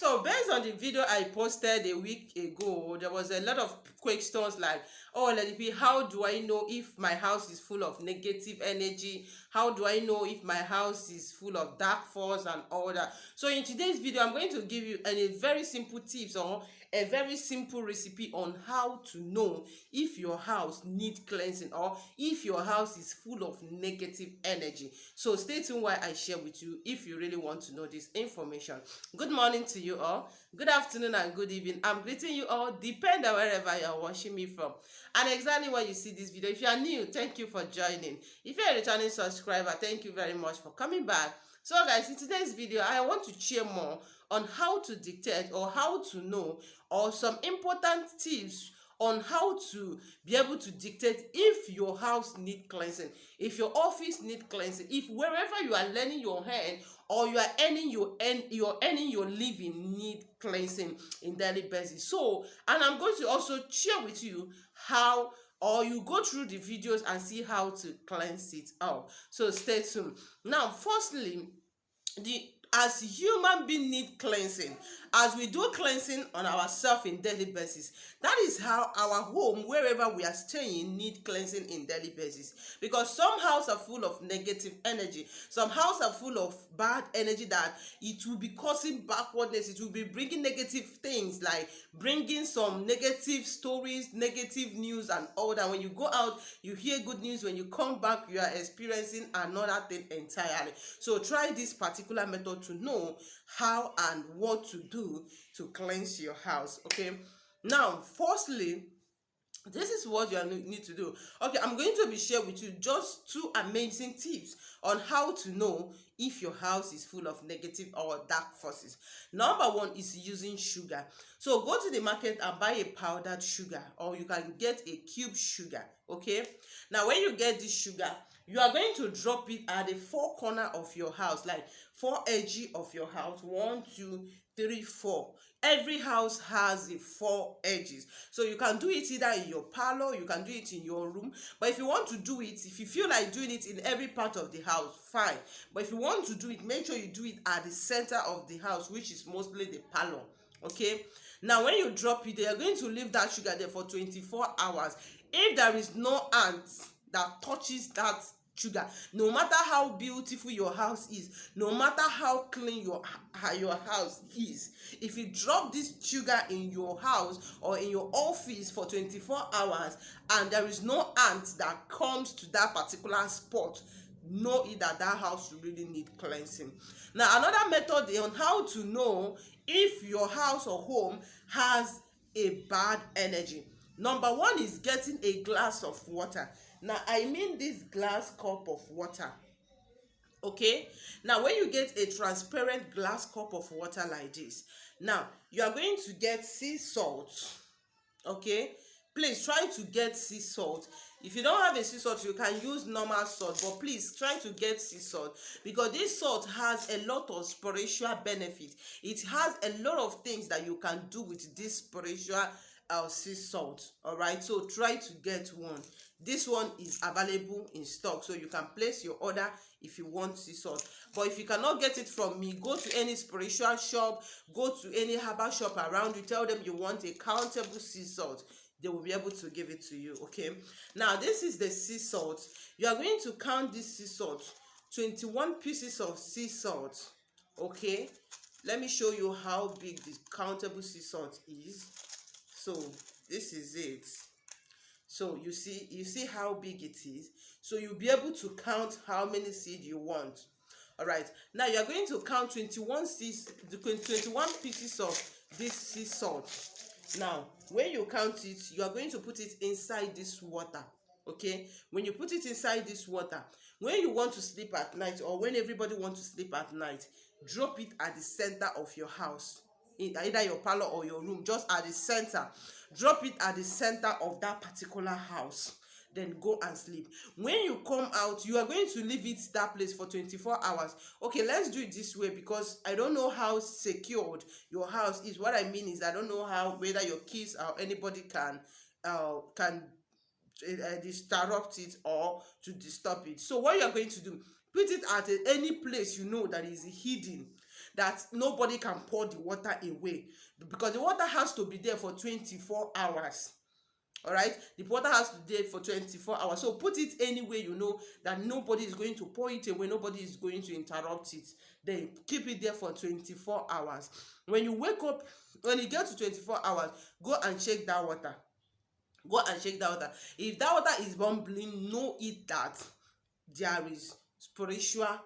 So based on the video I posted a week ago, there was a lot of questions like, oh, let it be, how do I know if my house is full of negative energy? How do I know if my house is full of dark force and all that? So in today's video, I'm going to give you a very simple tips or a very simple recipe on how to know if your house needs cleansing or if your house is full of negative energy. So stay tuned while I share with you if you really want to know this information. Good morning to you all. Good afternoon and good evening. I'm greeting you all, depending on wherever you're watching me from. And exactly when you see this video, if you are new, thank you for joining. If you're a returning subscriber, thank you very much for coming back. So guys, in today's video, I want to share more on how to dictate or how to know or some important tips on how to be able to dictate if your house need cleansing, if your office need cleansing, if wherever you are learning your hand or you are earning your living need cleansing in daily basis. So, and I'm going to also share with you how, or you go through the videos and see how to cleanse it out. So stay tuned. Now, firstly, the as human being need cleansing, as we do cleansing on ourselves in daily basis, that is how our home, wherever we are staying, need cleansing in daily basis. Because some houses are full of negative energy, some houses are full of bad energy that it will be causing backwardness, it will be bringing negative things, like bringing some negative stories, negative news and all that. When you go out, you hear good news, when you come back, you are experiencing another thing entirely. So try this particular method to know how and what to do to cleanse your house. Okay, now firstly, this is what you need to do. Okay, I'm going to be sharing with you just two amazing tips on how to know if your house is full of negative or dark forces. Number one is using sugar. So go to the market and buy a powdered sugar, or you can get a cube sugar. Okay, now when you get this sugar, you are going to drop it at the four corner of your house, like four edges of your house. 1, 2, 3, 4. Every house has the four edges, so you can do it either in your parlor, you can do it in your room. But if you want to do it, if you feel like doing it in every part of the house, fine. But if you want to do it, make sure you do it at the center of the house, which is mostly the parlor. Okay, now when you drop it, they are going to leave that sugar there for 24 hours. If there is no ant that touches that sugar, no matter how beautiful your house is, no matter how clean your house is, if you drop this sugar in your house or in your office for 24 hours and there is no ant that comes to that particular spot, know it that house really need cleansing. Now, another method on how to know if your house or home has a bad energy. Number one is getting a glass of water. Now, I mean this glass cup of water. Okay, now when you get a transparent glass cup of water like this, now you are going to get sea salt. Okay, please try to get sea salt. If you don't have a sea salt, you can use normal salt, but please try to get sea salt, because this salt has a lot of spiritual benefit. It has a lot of things that you can do with this spiritual sea salt. All right, so try to get one. This one is available in stock, so you can place your order if you want sea salt. But if you cannot get it from me, go to any spiritual shop, go to any herbal shop around you, tell them you want a countable sea salt. They will be able to give it to you. Okay, now this is the sea salt. You are going to count this sea salt, 21 pieces of sea salt. Okay, let me show you how big the countable sea salt is. So this is it. So you see how big it is. So you'll be able to count how many seeds you want. All right, now you are going to count 21 pieces of this sea salt. Now when you count it, you are going to put it inside this water. Okay, when you put it inside this water, when you want to sleep at night, or when everybody wants to sleep at night, drop it at the center of your house, in either your parlor or your room, just at the center. Drop it at the center of that particular house, then go and sleep. When you come out, you are going to leave it that place for 24 hours. Okay, let's do it this way, because I don't know how secured your house is. What I mean is, I don't know how, whether your kids or anybody can disrupt it or to disturb it. So what you are going to do, put it at any place you know that is hidden. that nobody can pour the water away, because the water has to be there for 24 hours. All right, the water has to be there for 24 hours. So put it anywhere you know that nobody is going to pour it away, nobody is going to interrupt it. Then keep it there for 24 hours. When you wake up, when you get to 24 hours, go and check that water. Go and check that water. If that water is bubbling, know it that there is spiritual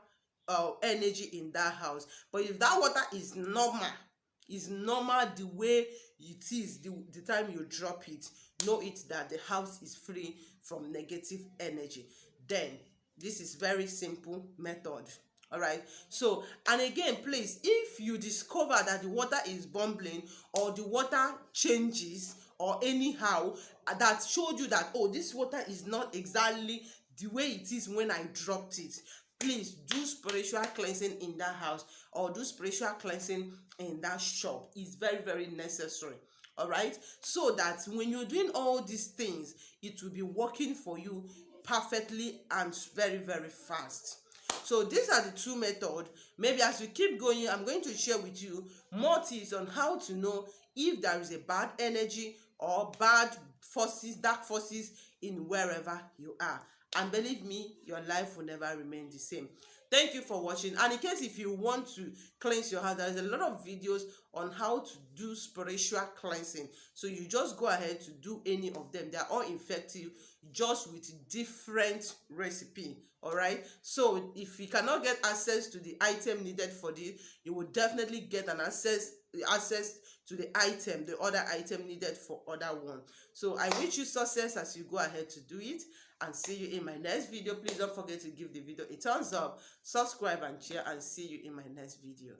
energy in that house. But if that water is normal the way it is, the time you drop it, know it that the house is free from negative energy. Then this is very simple method. All right, so, and again, please, if you discover that the water is bubbling, or the water changes, or anyhow that showed you that, oh, this water is not exactly the way it is when I dropped it, please do spiritual cleansing in that house, or do spiritual cleansing in that shop. It's very, very necessary. All right, so that when you're doing all these things, it will be working for you perfectly and very, very fast. So these are the two methods. Maybe as we keep going, I'm going to share with you more tips on how to know if there is a bad energy or bad forces, dark forces in wherever you are. And believe me, your life will never remain the same. Thank you for watching. And in case if you want to cleanse your house, there is a lot of videos on how to do spiritual cleansing. So you just go ahead to do any of them. They are all effective, just with different recipe. All right, so if you cannot get access to the item needed for this, you will definitely get an access to the other item needed for other one. So I wish you success as you go ahead to do it, and see you in my next video. Please don't forget to give the video a thumbs up, subscribe and share, and see you in my next video.